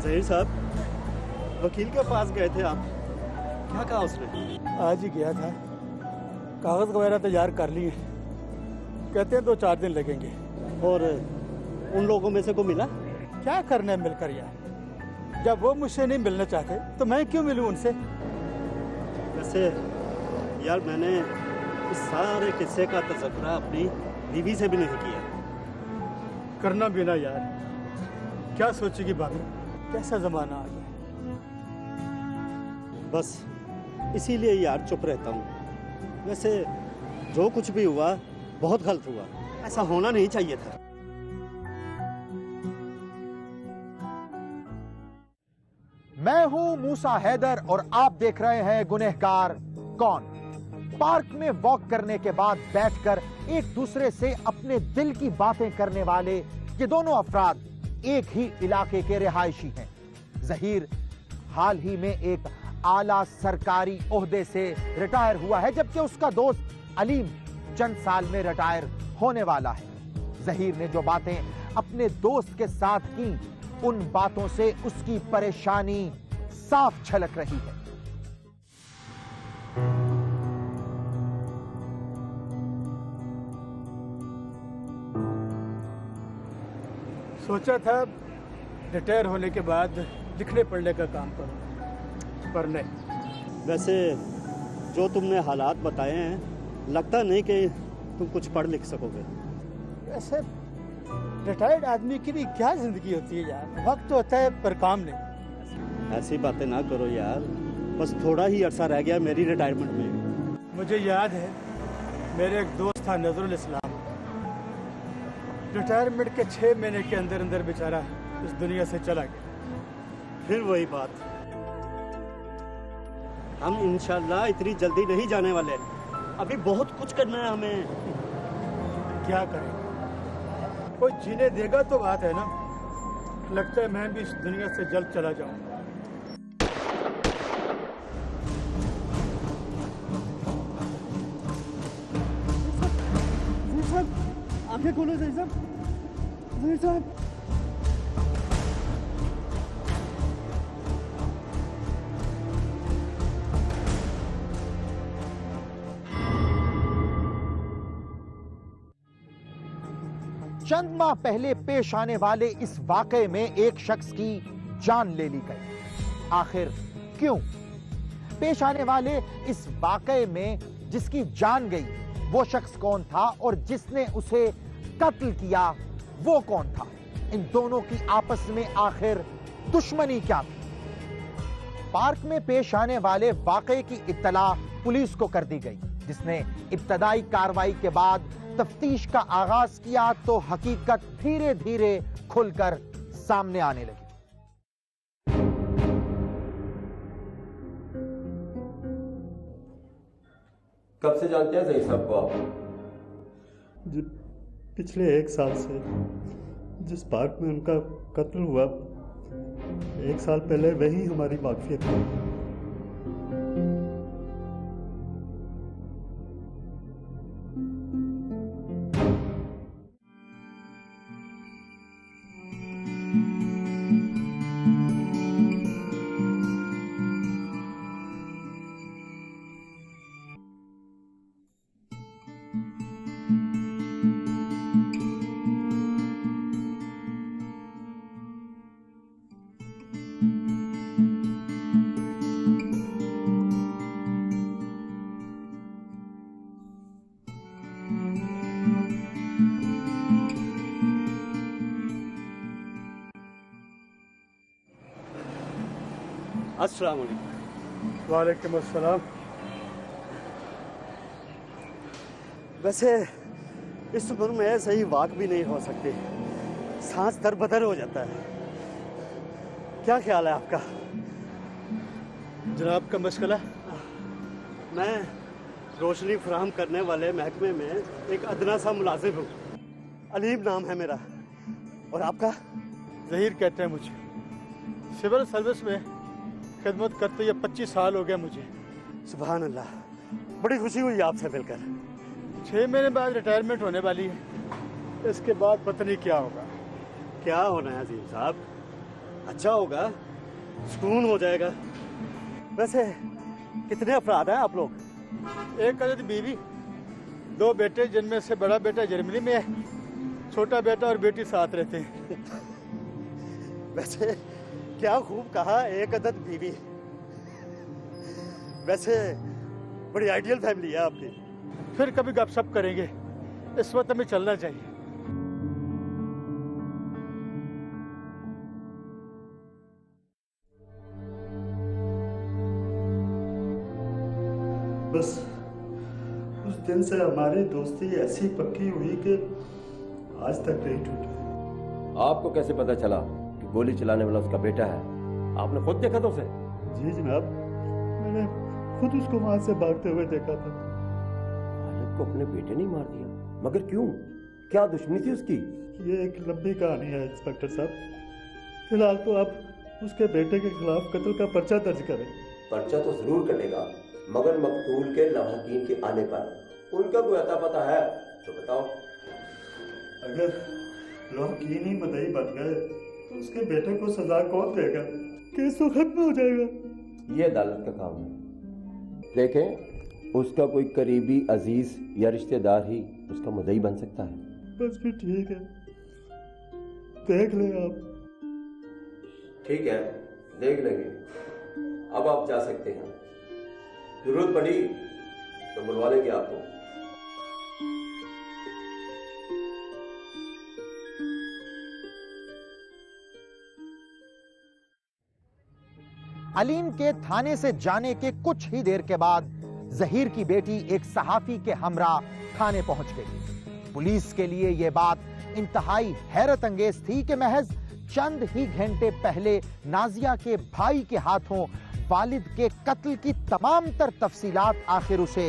जहीर साहब, वकील के पास गए थे आप, क्या कहा उसने? आज ही गया था, कागज वगैरह तैयार कर लिए, कहते हैं 2-4 दिन लगेंगे। और उन लोगों में से को मिला? क्या करना है मिलकर यार, जब वो मुझसे नहीं मिलना चाहते तो मैं क्यों मिलूं उनसे? वैसे यार, मैंने इस सारे किस्से का तज़किरा अपनी बीवी से भी नहीं किया। करना भी ना यार, क्या सोचेगी भाभी, कैसा जमाना आ गया। बस इसीलिए यार चुप रहता हूँ। वैसे जो कुछ भी हुआ बहुत गलत हुआ, ऐसा होना नहीं चाहिए था। मैं हूं मूसा हैदर और आप देख रहे हैं गुनहगार कौन। पार्क में वॉक करने के बाद बैठकर एक दूसरे से अपने दिल की बातें करने वाले ये दोनों अफराद एक ही इलाके के रिहायशी हैं। जहीर हाल ही में एक आला सरकारी ओहदे से रिटायर हुआ है, जबकि उसका दोस्त अलीम चंद साल में रिटायर होने वाला है। जहीर ने जो बातें अपने दोस्त के साथ की, उन बातों से उसकी परेशानी साफ झलक रही है। सोचा था रिटायर होने के बाद लिखने पढ़ने का काम करूं, पर नहीं। वैसे जो तुमने हालात बताए हैं, लगता नहीं कि तुम कुछ पढ़ लिख सकोगे। वैसे रिटायर्ड आदमी की भी क्या जिंदगी होती है यार, वक्त तो होता है पर काम नहीं। ऐसी बातें ना करो यार, बस थोड़ा ही अरसा रह गया मेरी रिटायरमेंट में। मुझे याद है, मेरे एक दोस्त था नजरुल इस्लाम, रिटायरमेंट के 6 महीने के अंदर अंदर बेचारा इस दुनिया से चला गया। फिर वही बात, हम इंशाल्लाह इतनी जल्दी नहीं जाने वाले, अभी बहुत कुछ करना है हमें। क्या करें, कोई जीने देगा तो बात है ना। लगता है मैं भी इस दुनिया से जल्द चला जाऊंगा। आंखें खोलो जहीर साहब, जहीर साहब। चंद माह पहले पेश आने वाले इस वाकये में एक शख्स की जान ले ली गई। आखिर क्यों? पेश आने वाले इस वाकये में जिसकी जान गई, वो शख्स कौन था और जिसने उसे कत्ल किया वो कौन था? इन दोनों की आपस में आखिर दुश्मनी क्या थी? पार्क में पेश आने वाले वाकये की इत्तला पुलिस को कर दी गई, जिसने इब्तदाई कार्रवाई के बाद तफ्तीश का आगाज किया तो हकीकत धीरे धीरे खुलकर सामने आने लगी। कब से जानते हैं जहीर साहब को आप? पिछले 1 साल से, जिस पार्क में उनका कत्ल हुआ, 1 साल पहले वही हमारी वाकफियत थी। अस्सलाम वालेकुम। वालेकुम अस्सलाम। वैसे इस उम्र में सही वाक भी नहीं हो सकती, सांस दरबदर हो जाता है। क्या ख्याल है आपका? जनाब का मशगला? मैं रोशनी फराहम करने वाले महकमे में एक अदना सा मुलाजिम हूँ। अलीम नाम है मेरा। और आपका? जहीर कहते हैं मुझे। सिविल सर्विस में खिदमत करते हुए 25 साल हो गए मुझे। सुभान अल्लाह, बड़ी खुशी हुई आपसे मिलकर। 6 महीने बाद रिटायरमेंट होने वाली है, इसके बाद पता नहीं क्या होगा। क्या होना है अजीम साहब? अच्छा होगा, सुकून हो जाएगा। वैसे कितने अफराद हैं आप लोग? एक अदद बीवी, 2 बेटे, जिनमें से बड़ा बेटा जर्मनी में है, छोटा बेटा और बेटी साथ रहते हैं। वैसे क्या खूब कहा, एक अदद बीवी। वैसे बड़ी आइडियल फैमिली है आपकी। फिर कभी गपशप करेंगे, इस वक्त हमें चलना चाहिए। बस उस दिन से हमारी दोस्ती ऐसी पक्की हुई कि आज तक नहीं टूटी। आपको कैसे पता चला कि गोली चलाने वाला उसका बेटा है? आपने खुद देखा था उसे? जी जनाब, मैंने खुद उसको वहां से भागते हुए देखा था। खालिद को अपने बेटे ने मार दिया, मगर क्यों? क्या दुश्मनी थी उसकी? ये एक लंबी कहानी है इंस्पेक्टर साहब। फिलहाल तो आप उसके बेटे के खिलाफ कत्ल का पर्चा दर्ज करें। पर्चा तो जरूर कटेगा, मगर मकतूल के लावाकिन के आने पर उनका कोई अता पता है तो बताओ। अगर लावाकिन ही मदई बन गए तो उसके बेटे को सजा कौन देगा? केस तो खत्म हो जाएगा। ये अदालत का काम है। देखें, उसका कोई करीबी अजीज या रिश्तेदार ही उसका मुद्दई बन सकता है। बस फिर ठीक है, देख लें आप। ठीक है, देख लेंगे। अब आप जा सकते हैं। जरूरत पड़ी तो बुलवा लेंगे आपको। अलीम के थाने से जाने के कुछ ही देर के बाद जहीर की बेटी एक सहाफी के हमरा थाने पहुंच गई। पुलिस के लिए यह बात इंतहाई हैरत अंगेज थी कि महज चंद ही घंटे पहले नाजिया के भाई के हाथों वालिद के कत्ल की तमाम तर तफसीलात आखिर उसे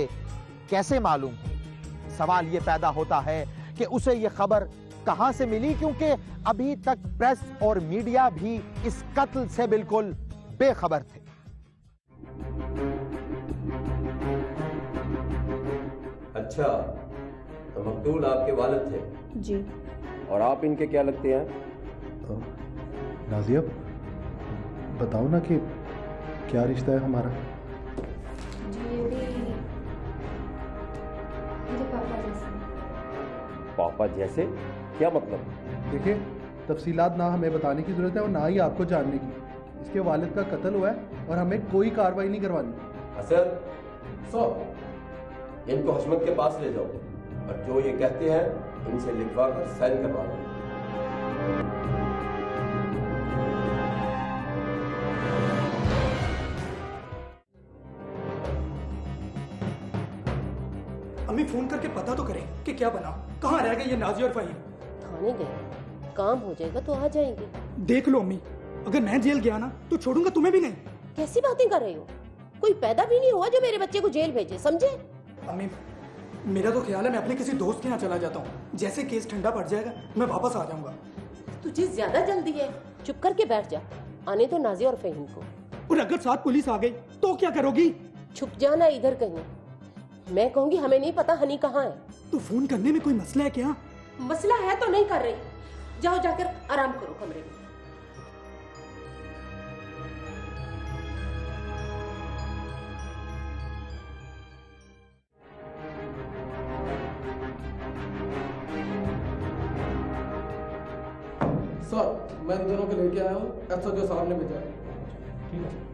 कैसे मालूम हुई। सवाल यह पैदा होता है कि उसे यह खबर कहां से मिली, क्योंकि अभी तक प्रेस और मीडिया भी इस कत्ल से बिल्कुल बेखबर थे। अच्छा, तो मकतूल आपके वालिद थे? जी। और आप इनके क्या लगते हैं? नाजिया, बताओ ना कि क्या रिश्ता है हमारा? जी, ये भी मेरे पापा जैसे। पापा जैसे? क्या मतलब? देखिए, तफसीलात ना हमें बताने की जरूरत है और ना ही आपको जानने की। इसके वालिद का कत्ल हुआ है और हमें कोई कार्रवाई नहीं करवानी। असद, इनको हशमत के पास ले जाओ और जो ये कहते हैं इनसे लिखवा कर साइन करवा लो। अम्मी, फोन करके पता तो करें कि क्या बना, कहाँ रह गए ये नाजी और फहीम? थाने गए, काम हो जाएगा तो आ जाएंगे। देख लो अम्मी, अगर मैं जेल गया ना तो छोड़ूंगा तुम्हें भी नहीं। कैसी बातें कर रहे हो? कोई पैदा भी नहीं हुआ जो मेरे बच्चे को जेल भेजे, समझे? अम्मी, मेरा तो ख्याल है मैं अपने किसी दोस्त के यहाँ चला जाता हूँ। जैसे केस ठंडा पड़ जाएगा मैं वापस आ जाऊंगा। तुझे ज्यादा जल्दी है, चुप करके बैठ जा। आने तो नाजी और फहीम को। और अगर साथ पुलिस आ गई तो क्या करोगी? छुप जाना इधर कहीं। मैं कहूंगी हमें नहीं पता हनी कहाँ है। तो फोन करने में कोई मसला है क्या? मसला है तो नहीं कर रही। जाओ जाकर आराम करो कमरे में। सर, मैं इन दोनों को लेके आया हूँ, एसओ साहब ने भेजा है। ठीक है।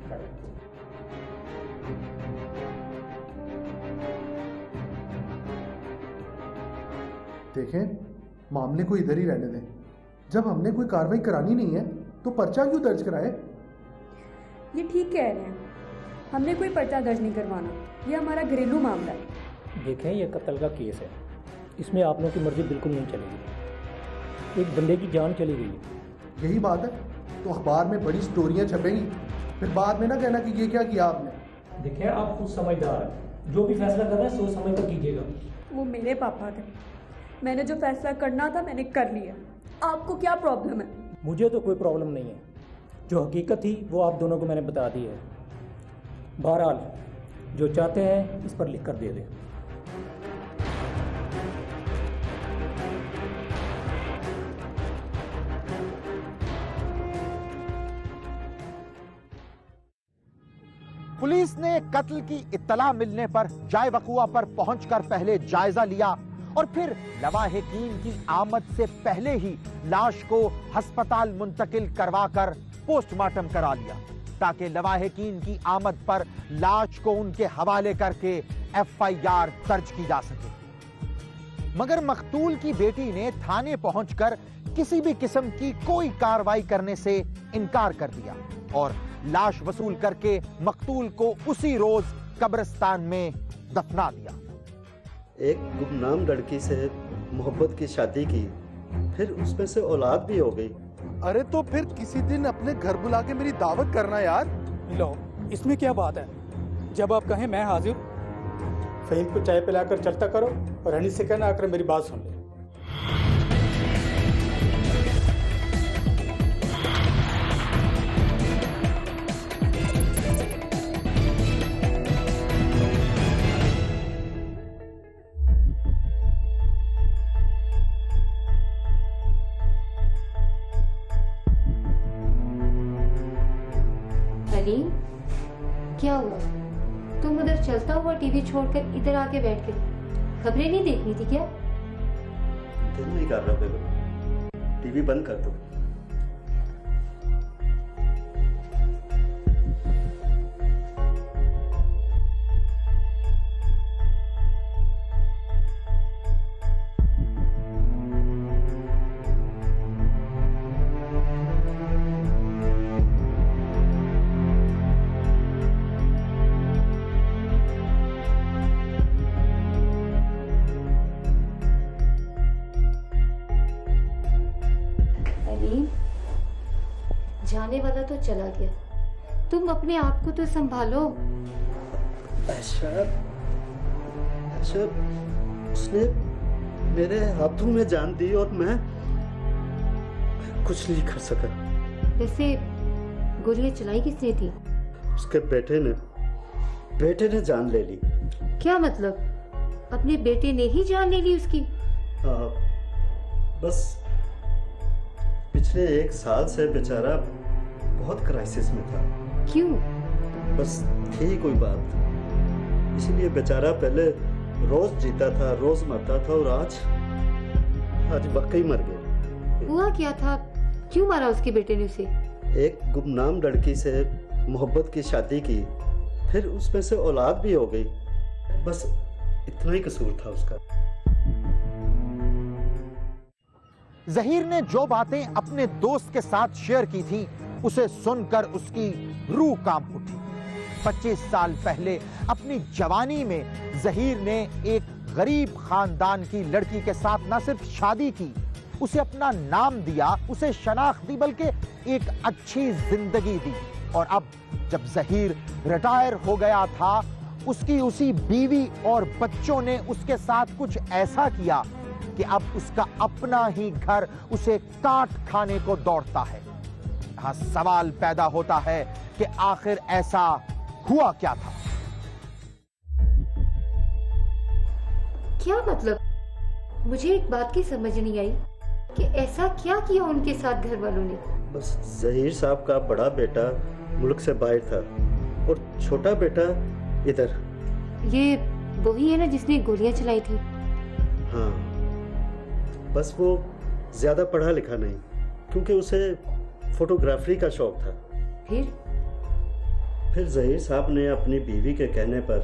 देखें, मामले को इधर ही रहने दें। जब हमने कोई कार्रवाई करानी नहीं है तो पर्चा क्यों दर्ज कराए? ये ठीक कह रहे हैं, हमने कोई पर्चा दर्ज नहीं करवाना, ये हमारा घरेलू मामला है। देखें, ये कत्ल का केस है, इसमें आप लोगों की मर्जी बिल्कुल नहीं चलेगी। एक बंदे की जान चली गई है। यही बात है तो अखबार में बड़ी स्टोरियां छपेंगी, फिर बाद में ना कहना कि ये क्या किया आपने। देखिए, आप खुद समझदार हैं, जो भी फैसला कर रहे हैं सोच समझ कर कीजिएगा। वो मेरे पापा थे, मैंने जो फैसला करना था मैंने कर लिया। आपको क्या प्रॉब्लम है? मुझे तो कोई प्रॉब्लम नहीं है, जो हकीकत थी वो आप दोनों को मैंने बता दी है। बहरहाल जो चाहते हैं इस पर लिख कर दे दें। पुलिस ने कत्ल की इत्तला मिलने पर जाए वकुआ पर पहुंचकर पहले जायजा लिया और फिर लवाहिकीन की आमद से पहले ही लाश को अस्पताल मुंतकिल करवाकर पोस्टमार्टम करा लिया ताकि लवाहिकीन की आमद पर लाश को उनके हवाले करके FIR दर्ज की जा सके। मगर मकतूल की बेटी ने थाने पहुंचकर किसी भी किस्म की कोई कार्रवाई करने से इनकार कर दिया और लाश वसूल करके मकतूल को उसी रोज कब्रिस्तान में दफना दिया। एक गुमनाम लड़की से मोहब्बत की शादी की, फिर उसमें से औलाद भी हो गई। अरे तो फिर किसी दिन अपने घर बुला के मेरी दावत करना यार। लो, इसमें क्या बात है? जब आप कहें मैं हाजिर। फहीम को चाय पिलाकर चलता करो और हनी से कहना आकर मेरी बात सुन ले। हलीम, क्या हुआ? तुम उधर चलता हुआ टीवी छोड़कर इधर आके बैठ गए। खबरें नहीं देखनी थी क्या? दिल नहीं कर रहा बेगम, टीवी बंद कर दो। जाने वाला तो चला गया, तुम अपने आप को तो संभालो। अच्छा, उसने मेरे हाथों में जान दी और मैं कुछ नहीं कर सका। वैसे गोलियां चलाई किसने थी? उसके बेटे ने जान ले ली। क्या मतलब? अपने बेटे ने ही जान ले ली उसकी? हाँ, बस पिछले 1 साल से बेचारा बहुत क्राइसिस में था। क्यों? बस थी कोई बात, इसलिए बेचारा पहले रोज जीता था, रोज मरता था और आज वाकई मर गया। हुआ क्या था? क्यों मारा उसके बेटे ने उसे? एक गुमनाम लड़की से मोहब्बत की शादी की, फिर उसमें से औलाद भी हो गई। बस इतना ही कसूर था उसका। जहीर ने जो बातें अपने दोस्त के साथ शेयर की थी उसे सुनकर उसकी रूह कांप उठी। 25 साल पहले अपनी जवानी में जहीर ने एक गरीब खानदान की लड़की के साथ न सिर्फ शादी की, उसे अपना नाम दिया, उसे शनाख्त दी, बल्कि एक अच्छी जिंदगी दी। और अब जब जहीर रिटायर हो गया था, उसकी उसी बीवी और बच्चों ने उसके साथ कुछ ऐसा किया कि अब उसका अपना ही घर उसे काट खाने को दौड़ता है। यहां सवाल पैदा होता है कि आखिर ऐसा हुआ क्या था? क्या मतलब? मुझे एक बात की समझ नहीं आई कि ऐसा क्या किया उनके साथ घर वालों ने। बस जहीर साहब का बड़ा बेटा मुल्क से बाहर था और छोटा बेटा इधर। ये वही है ना जिसने गोलियां चलाई थी? हाँ, बस वो ज्यादा पढ़ा लिखा नहीं, क्योंकि उसे फोटोग्राफी का शौक था। फिर जहीर साहब ने अपनी बीवी के कहने पर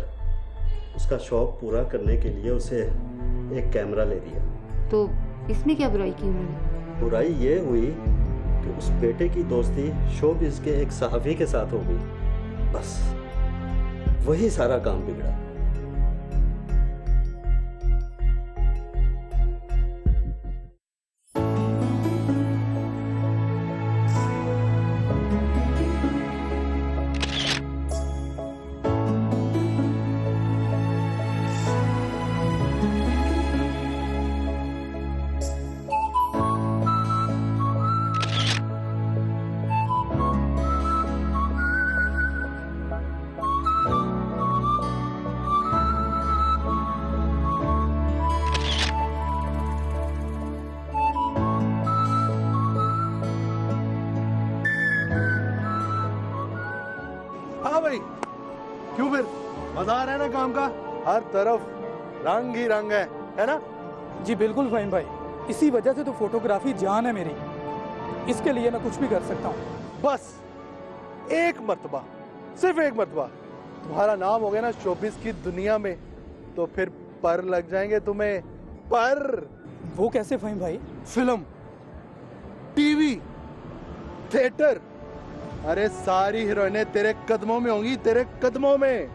उसका शौक पूरा करने के लिए उसे एक कैमरा ले दिया। तो इसमें क्या बुराई की उन्होंने? बुराई ये हुई कि उस बेटे की दोस्ती शोबिज़ के एक सहाफ़ी के साथ हो गई। बस वही सारा काम बिगड़ा। क्यों फिर मजा आ रहा है ना काम का? हर तरफ रंग ही रंग है ना? जी बिल्कुल फ़हीम भाई, इसी वजह से तो फोटोग्राफी जान है मेरी। इसके लिए मैं कुछ भी कर सकता हूँ। बस एक मर्तबा, सिर्फ एक मर्तबा तुम्हारा नाम हो गया ना शोबिस की दुनिया में, तो फिर पर लग जाएंगे तुम्हें, पर। वो कैसे फ़हीम भाई? फिल्म, टीवी, थिएटर, अरे सारी हीरोइनें तेरे कदमों में होंगी, तेरे कदमों में।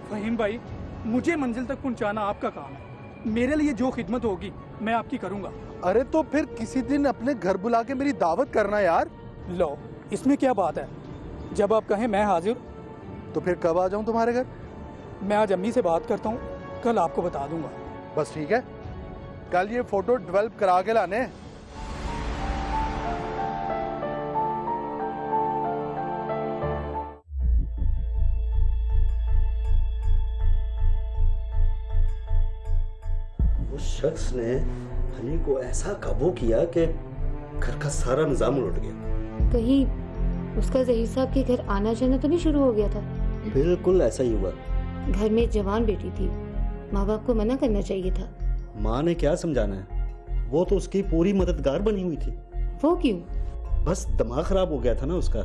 फ़हीम भाई, मुझे मंजिल तक पहुंचाना आपका काम है। मेरे लिए जो खिदमत होगी मैं आपकी करूंगा। अरे तो फिर किसी दिन अपने घर बुला के मेरी दावत करना यार। लो, इसमें क्या बात है? जब आप कहें मैं हाजिर। तो फिर कब आ जाऊं तुम्हारे घर? मैं आज अम्मी से बात करता हूँ, कल आपको बता दूंगा। बस ठीक है, कल ये फोटो डेवलप करा के लाने। उस शख्स ने हनी को ऐसा काबू किया कि घर का सारा निजाम उलट गया। कहीं उसका जहीर साहब के घर आना जाना तो नहीं शुरू हो गया था? बिल्कुल ऐसा ही हुआ। घर में एक जवान बेटी थी, माँ बाप को मना करना चाहिए था। माँ ने क्या समझाना है, वो तो उसकी पूरी मददगार बनी हुई थी। वो क्यों? बस दिमाग खराब हो गया था ना उसका,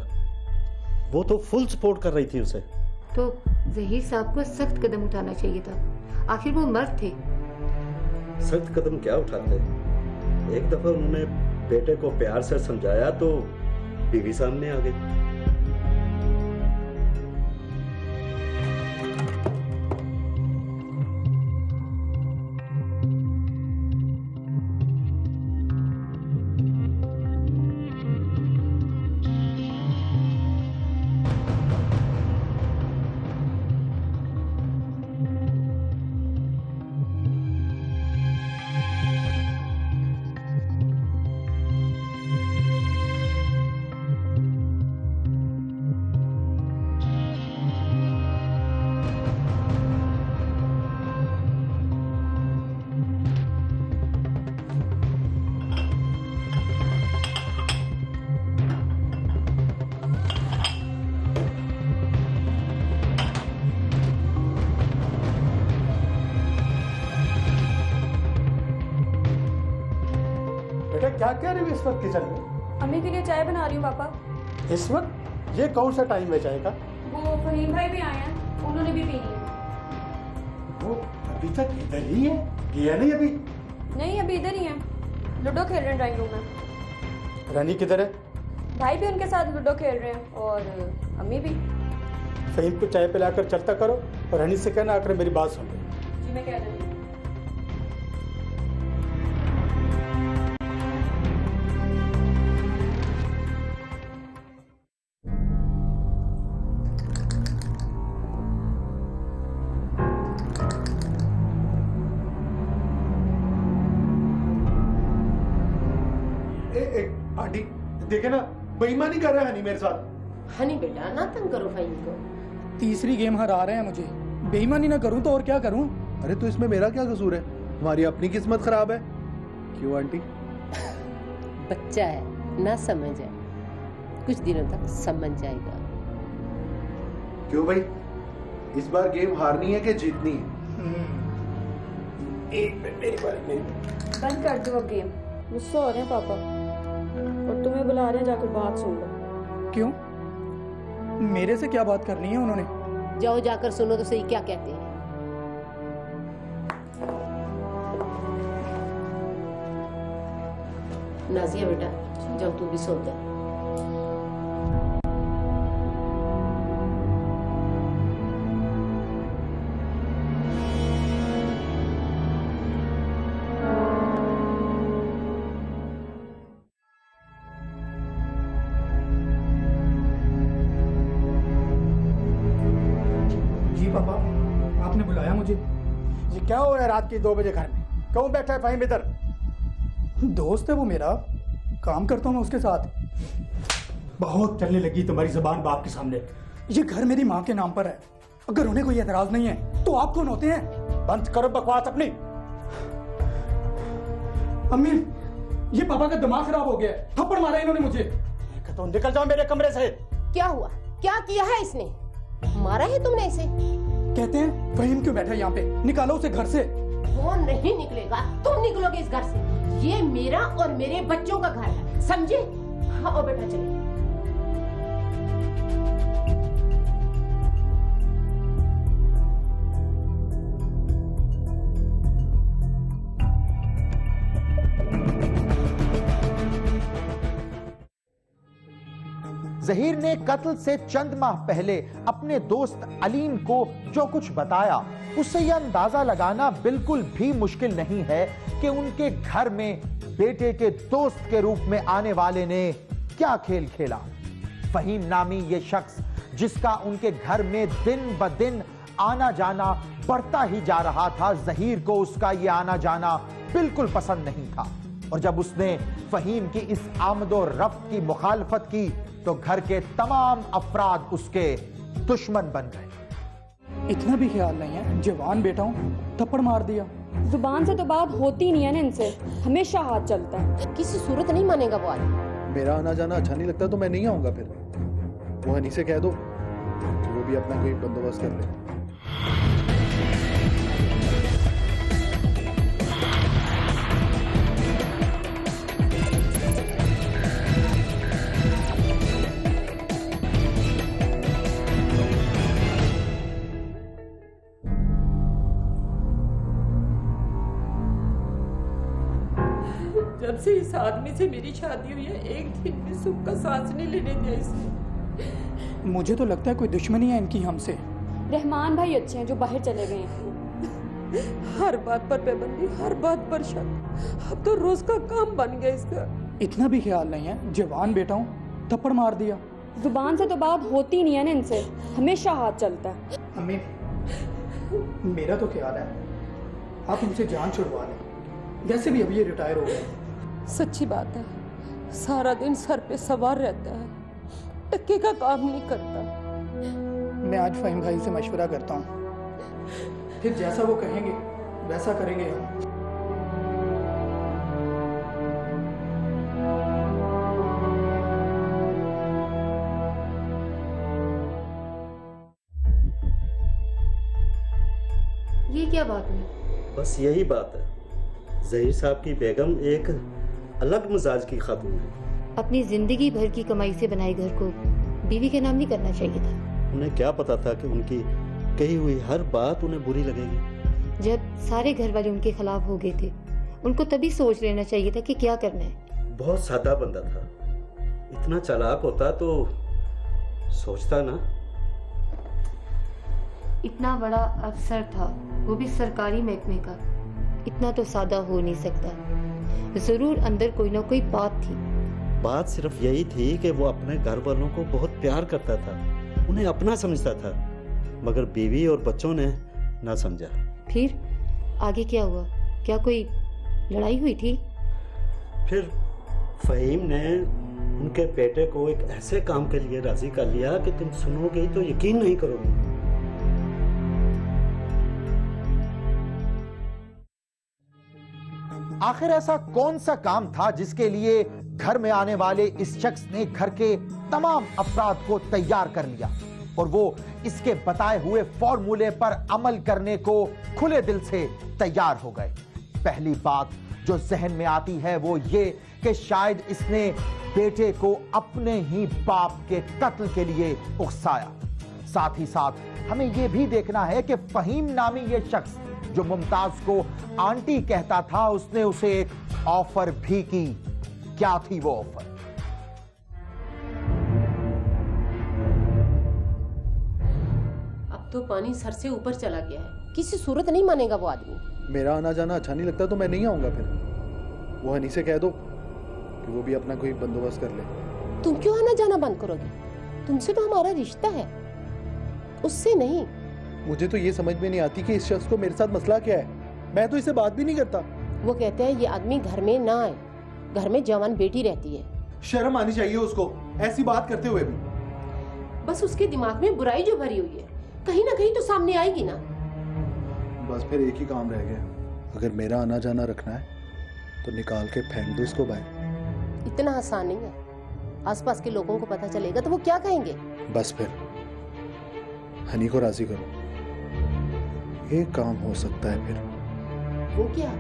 वो तो फुल सपोर्ट कर रही थी उसे। तो जहीर साहब को सख्त कदम उठाना चाहिए था, आखिर वो मर्द थे। सख्त कदम क्या उठाते? एक दफा उन्होंने बेटे को प्यार से समझाया तो बीवी सामने आ गई। क्या कह रही हो इस वक्त किचन में? अम्मी के लिए चाय बना रही हूँ पापा। इस वक्त? ये कौन सा टाइम है चाय का? वो फहीम भाई भी आए हैं, उन्होंने भी पी ली। वो अभी तक इधर ही है? गया नहीं अभी? नहीं, अभी इधर ही है, लूडो खेल रहे हैं ड्राइंग रूम में। रानी किधर है? भाई भी उनके साथ लूडो खेल रहे हैं और अम्मी भी। फहीम को चाय पिलाकर चलता करो और रानी से कहना आकर मेरी बात सुन ले। जी मैं कह रही हूँ। आंटी देखे ना, बेईमानी कर रहा है हनी मेरे साथ। हनी बेटा ना तंग करो फहीम को। तीसरी गेम हरा रहे हैं मुझे, बेईमानी ना करूं तो और क्या करूं? अरे तो इसमें मेरा क्या कसूर है? तुम्हारी अपनी किस्मत खराब है। क्यों आंटी? बच्चा है ना समझ है, कुछ दिनों तक समझ जाएगा। क्यों भाई, इस बार गेम हारनी है कि जीतनी है? एक मिनट मेरी बारी, मेरी बंद कर दो अब गेम, गुस्सा हो रहे हैं पापा और तुम्हें बुला रहे हैं, जाकर बात सुन लो। क्यों? मेरे से क्या बात करनी है उन्होंने? जाओ जाकर सुनो तो सही क्या कहते हैं। नाजिया बेटा जाओ तू भी सो जा। क्या हो रहा है रात के 2 बजे घर में? क्यों बैठा है फहीम इधर? दोस्त है वो मेरा, काम करता हूँ मैं उसके साथ। बहुत चलने लगी तुम्हारी जुबान बाप के सामने। ये घर मेरी माँ के नाम पर है, अगर उन्हें कोई एतराज नहीं है तो आप कौन होते हैं? बंद करो बकवास अपनी। अम्मी, ये पापा का दिमाग खराब हो गया है, थप्पड़ मारा इन्होंने मुझे। तो निकल जाओ मेरे कमरे से। क्या हुआ? क्या किया है इसने? मारा है तुमने इसे? कहते हैं फहीम क्यों बैठा है यहाँ पे, निकालो उसे घर से। वो नहीं निकलेगा, तुम निकलोगे इस घर से। ये मेरा और मेरे बच्चों का घर है, समझे? हाँ बेटा चलिए। जहीर ने कत्ल से चंद माह पहले अपने दोस्त अलीम को जो कुछ बताया, उससे यह अंदाजा लगाना बिल्कुल भी मुश्किल नहीं है कि उनके घर में बेटे के दोस्त के रूप में आने वाले ने क्या खेल खेला। फहीम नामी यह शख्स, जिसका उनके घर में दिन ब दिन आना जाना बढ़ता ही जा रहा था, जहीर को उसका यह आना जाना बिल्कुल पसंद नहीं था। और जब उसने फहीम की इस आमदो रफ्त की मुखालफत की तो घर के तमाम अफराद उसके दुश्मन बन गए। इतना भी ख्याल नहीं है, जवान बेटा हूं, थप्पड़ मार दिया। जुबान से तो बात होती नहीं है ना इनसे, हमेशा हाथ चलता है। किसी सूरत नहीं मानेगा वो आदमी। मेरा आना जाना अच्छा नहीं लगता तो मैं नहीं आऊंगा फिर। वो हनी से कह दो कि वो भी अपना कोई बंदोबस्त कर ले। जब से इस आदमी से मेरी शादी हुई है, एक दिन भी सुख का सांस नहीं लेने दिया इसने। मुझे तो लगता है कोई दुश्मनी है इनकी हमसे। रहमान भाई अच्छे हैं जो बाहर चले गए हैं। हर बात पर पाबंदी, हर बात पर शक। अब तो रोज का काम बन गया इसका। इतना भी ख्याल नहीं है, जवान बेटा हूं, थप्पड़ मार दिया। जुबान से तो बात होती नहीं है ना इनसे, हमेशा हाथ चलता है। अम्मी, मेरा तो ख्याल है आप इनसे जान छुड़वा लें, वैसे भी अभी ये रिटायर हो गए। सच्ची बात है, सारा दिन सर पे सवार रहता है, टक्के का काम नहीं करता। मैं आज फहीम भाई से मशवरा करता हूँ, फिर जैसा वो कहेंगे वैसा करेंगे हम। ये क्या बात हुई? बस यही बात है, जहीर साहब की बेगम एक अलग मिजाज की खातून है। अपनी जिंदगी भर की कमाई से बनाए घर को बीवी के नाम नहीं करना चाहिए था। उन्हें क्या पता था कि उनकी कही हुई हर बात उन्हें बुरी लगेगी। जब सारे घर वाले उनके खिलाफ हो गए थे, उनको तभी सोच लेना चाहिए था कि क्या करना है। बहुत सादा बंदा था, इतना चालाक होता तो सोचता ना। इतना बड़ा अफसर था, वो भी सरकारी महकमे का, इतना तो सादा हो नहीं सकता। जरूर अंदर कोई ना कोई बात थी। बात सिर्फ यही थी कि वो अपने घर वालों को बहुत प्यार करता था, उन्हें अपना समझता था, मगर बीवी और बच्चों ने ना समझा। फिर आगे क्या हुआ? क्या कोई लड़ाई हुई थी? फिर फहीम ने उनके बेटे को एक ऐसे काम के लिए राजी कर लिया कि तुम सुनोगे तो यकीन नहीं करोगे। आखिर ऐसा कौन सा काम था जिसके लिए घर में आने वाले इस शख्स ने घर के तमाम अफराद को तैयार कर लिया और वो इसके बताए हुए फॉर्मूले पर अमल करने को खुले दिल से तैयार हो गए। पहली बात जो जहन में आती है वो ये कि शायद इसने बेटे को अपने ही बाप के कत्ल के लिए उकसाया। साथ ही साथ हमें यह भी देखना है कि फहीम नामी यह शख्स जो मुमताज को आंटी कहता था, उसने उसे एक ऑफर भी की। क्या थी वो ऑफर? अब तो पानी सर से ऊपर चला गया है, किसी सूरत नहीं मानेगा वो आदमी। मेरा आना जाना अच्छा नहीं लगता तो मैं नहीं आऊंगा फिर। वो हनी से कह दो कि वो भी अपना कोई बंदोबस्त कर ले। तुम क्यों आना जाना बंद करोगे? तुमसे तो हमारा रिश्ता है, उससे नहीं। मुझे तो ये समझ में नहीं आती कि इस शख्स को मेरे साथ मसला क्या है। मैं तो इससे बात भी नहीं करता। वो कहते हैं ये आदमी घर में ना आए, घर में जवान बेटी रहती है। शर्म आनी चाहिए उसको ऐसी बात करते हुए भी। बस उसके दिमाग में बुराई जो भरी हुई है, कहीं ना कहीं तो सामने आएगी ना। बस फिर एक ही काम रह गया, अगर मेरा आना जाना रखना है तो निकाल के फेंक दो इसको बाहर। इतना आसान नहीं है, आसपास के लोगों को पता चलेगा तो वो क्या कहेंगे? बस फिर हनी को राजी करो। एक काम हो सकता है फिर। वो क्या?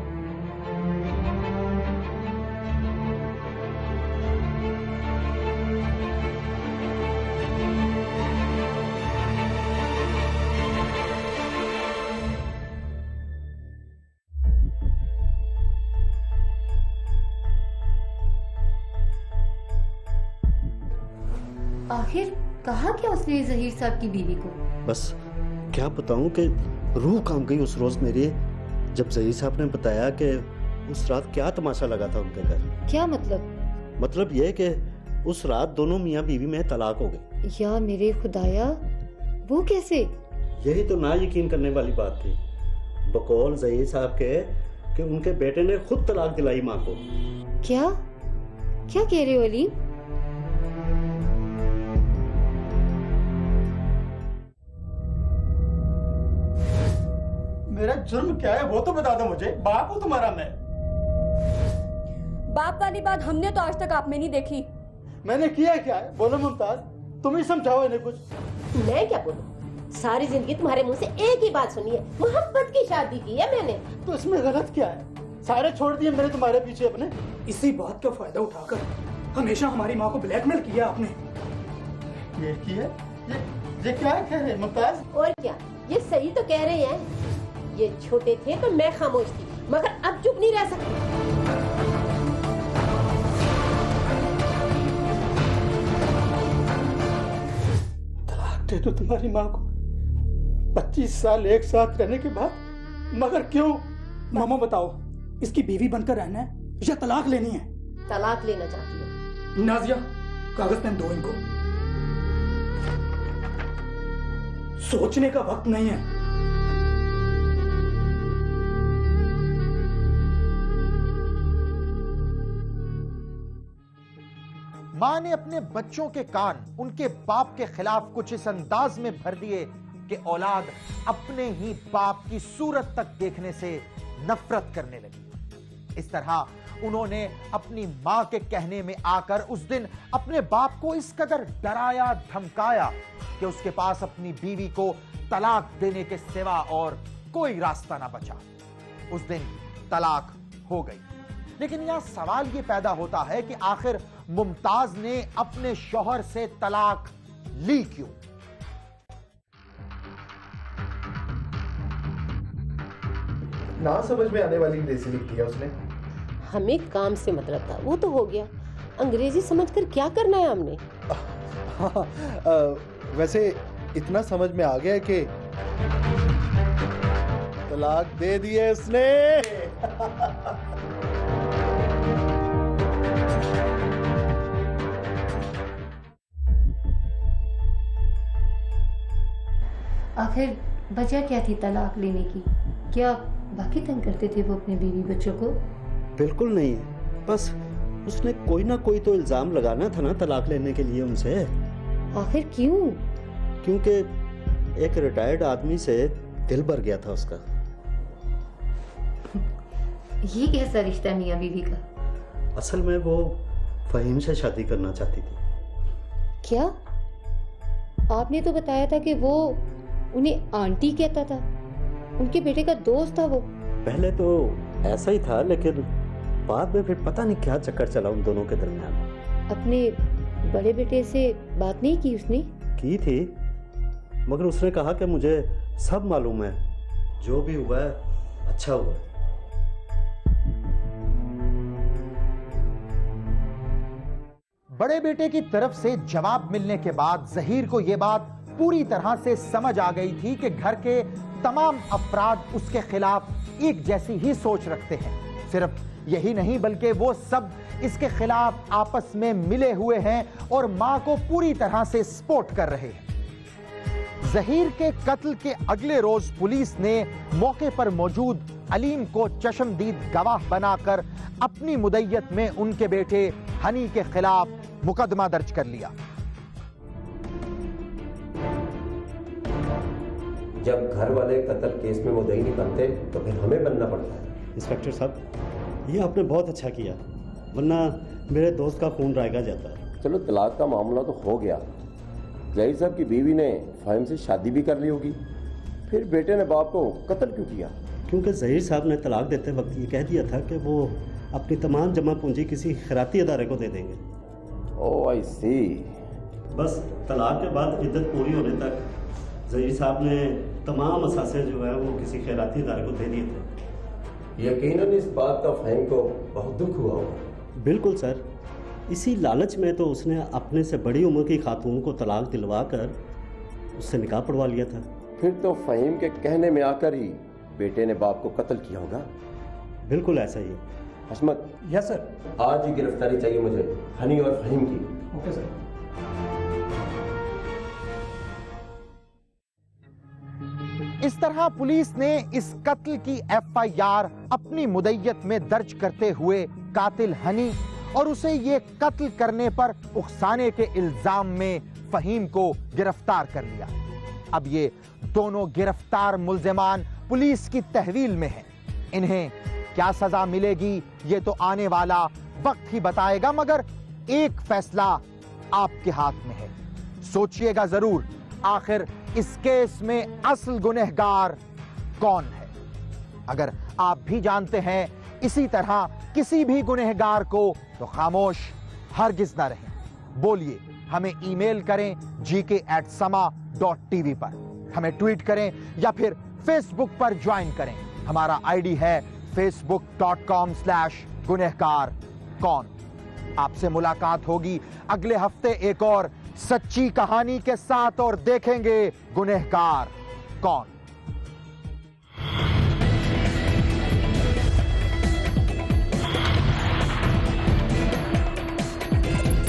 आखिर कहा क्या उसने जहीर साहब की बीवी को? बस क्या बताऊं कि रूह कांप गई उस रोज मेरी, जब जहीर साहब ने बताया कि उस रात क्या तमाशा लगा था उनके घर। क्या मतलब? मतलब यह कि उस रात दोनों मियाँ बीवी में तलाक हो गई। या मेरे खुदाया, वो कैसे? यही तो ना यकीन करने वाली बात थी। बकौल जहीर साहब के कि उनके बेटे ने खुद तलाक दिलाई माँ को। क्या क्या कह रहे हो अलीम? मेरा जुर्म क्या है वो तो बता दो मुझे। बाप हूं तुम्हारा मैं। बाप वाली बात हमने तो आज तक आप में नहीं देखी। मैंने किया क्या है? बोलो मुमताज, तुम ही समझाओ इन्हें कुछ। मैं क्या बोलूं? सारी जिंदगी तुम्हारे मुंह से एक ही बात सुनी है, मोहब्बत की शादी की है मैंने। तो इसमें गलत क्या है? सारे छोड़ दिए मैंने तुम्हारे पीछे अपने। इसी बात का फायदा उठाकर हमेशा हमारी माँ को ब्लैकमेल किया आपने। ये किया? ये क्या कह रहे मुमताज? और क्या, ये सही तो कह रहे हैं। ये छोटे थे तो मैं खामोश थी, मगर अब चुप नहीं रह सकती। तलाक दे दो तुम्हारी माँ को 25 साल एक साथ रहने के बाद, मगर क्यों? मामा बताओ, इसकी बीवी बनकर रहना है या तलाक लेनी है? तलाक लेना चाहती हूँ। नाजिया, कागज पेन दो इनको। सोचने का वक्त नहीं है। मां ने अपने बच्चों के कान उनके बाप के खिलाफ कुछ इस अंदाज में भर दिए कि औलाद अपने ही बाप की सूरत तक देखने से नफरत करने लगी। इस तरह उन्होंने अपनी मां के कहने में आकर उस दिन अपने बाप को इस कदर डराया धमकाया कि उसके पास अपनी बीवी को तलाक देने के सिवा और कोई रास्ता ना बचा। उस दिन तलाक हो गई। लेकिन यह सवाल यह पैदा होता है कि आखिर मुमताज ने अपने शौहर से तलाक ली क्यों? ना समझ में आने वाली अंग्रेजी लिख दिया उसने। हमें काम से मतलब था, वो तो हो गया। अंग्रेजी समझकर क्या करना है हमने? वैसे इतना समझ में आ गया कि तलाक दे दिए उसने। आखिर वजह क्या थी तलाक लेने की? क्या बाकी तंग करते थे वो अपने बीवी बच्चों को? बिल्कुल नहीं, बस उसने कोई ना कोई तो इल्जाम लगाना था ना तलाक लेने के लिए उनसे। आखिर क्यों? क्योंकि एक रिटायर्ड आदमी से दिल भर गया था उसका। ये कैसा रिश्ता है मियां बीवी का? असल में वो फहीम से शादी करना चाहती थी। क्या? आपने तो बताया था कि वो उन्हें आंटी कहता था, उनके बेटे का दोस्त था वो। पहले तो ऐसा ही था, लेकिन बाद में फिर पता नहीं क्या चक्कर चला उन दोनों के दरमियान। अपने बड़े बेटे से बात नहीं की उसने? की थी, मगर उसने कहा कि मुझे सब मालूम है, जो भी हुआ है अच्छा हुआ। बड़े बेटे की तरफ से जवाब मिलने के बाद जहीर को यह बात पूरी तरह से समझ आ गई थी कि घर के तमाम अफराद उसके खिलाफ एक जैसी ही सोच रखते हैं। सिर्फ यही नहीं बल्कि वो सब इसके खिलाफ आपस में मिले हुए हैं और मां को पूरी तरह से सपोर्ट कर रहे हैं। जहीर के कत्ल के अगले रोज पुलिस ने मौके पर मौजूद अलीम को चश्मदीद गवाह बनाकर अपनी मुद्दत में उनके बेटे हनी के खिलाफ मुकदमा दर्ज कर लिया। जब घर वाले कत्ल केस में मुद्दई नहीं बनते तो फिर हमें बनना पड़ता है। इंस्पेक्टर साहब, ये आपने बहुत अच्छा किया, वरना मेरे दोस्त का खून रायगा जाता है। चलो तलाक का मामला तो हो गया, जहीर साहब की बीवी ने फ़हीम से शादी भी कर ली होगी, फिर बेटे ने बाप को कत्ल क्यों किया? क्योंकि ज़हीर साहब ने तलाक देते वक्त ये कह दिया था कि वो अपनी तमाम जमा पूंजी किसी खैराती अदारे को दे देंगे। ओह आई सी। बस तलाक के बाद इद्दत पूरी होने तक ज़हीर साहब ने तमाम असासे जो है वो किसी खैराती अदारे को दे दिए थे। यकीनन इस बात का फ़हीम को बहुत दुख हुआ होगा। बिल्कुल सर, इसी लालच में तो उसने अपने से बड़ी उम्र की खातून को तलाक दिलवा कर उससे निकाह पढ़वा लिया था। फिर तो फ़हीम के कहने में आकर ही बेटे ने बाप को कत्ल किया होगा। बिल्कुल ऐसा ही है। हशमत। Yes sir. आज ही गिरफ्तारी चाहिए मुझे हनी और फ़हीम की। Okay sir. इस तरह पुलिस ने इस कत्ल की एफआईआर अपनी मुद्दत में दर्ज करते हुए कातिल हनी और उसे ये कत्ल करने पर उकसाने के इल्जाम में फ़हीम को गिरफ्तार कर लिया। अब ये दोनों गिरफ्तार मुल्जिमान पुलिस की तहवील में हैं। इन्हें क्या सजा मिलेगी ये तो आने वाला वक्त ही बताएगा, मगर एक फैसला आपके हाथ में है। सोचिएगा जरूर, आखिर इस केस में असल गुनहगार कौन है? अगर आप भी जानते हैं इसी तरह किसी भी गुनहगार को, तो खामोश हरगिज ना रहें। बोलिए, हमें ईमेल करें gk@sama.tv पर, हमें ट्वीट करें या फिर फेसबुक पर ज्वाइन करें। हमारा आईडी है facebook.com/गुनहगार कौन। आपसे मुलाकात होगी अगले हफ्ते एक और सच्ची कहानी के साथ और देखेंगे गुनहगार कौन।